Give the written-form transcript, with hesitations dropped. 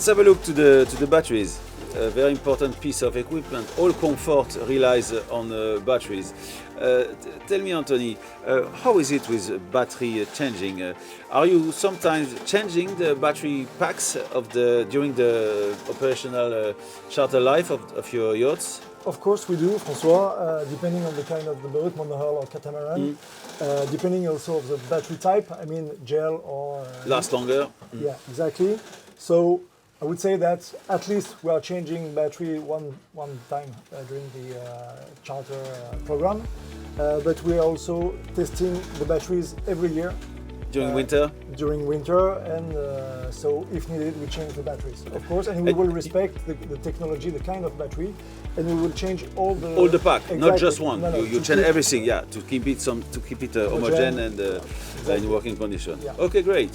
Let's have a look to the batteries. A very important piece of equipment. All comfort relies on batteries. Tell me, Anthony, how is it with battery changing? Are you sometimes changing the battery packs during the operational charter life of your yachts? Of course we do, François, depending on the kind of the boat, monohull or catamaran, depending also of the battery type, I mean gel or... Last longer? Yeah, exactly. So I would say that at least we are changing battery one time during the charter program, but we are also testing the batteries every year. During winter? During winter, and so if needed, we change the batteries, of course, and we will respect the technology, the kind of battery, and we will change all the pack, exactly. not just one. No, you change everything, yeah, to keep it homogeneous and in working condition. Yeah. Okay, great.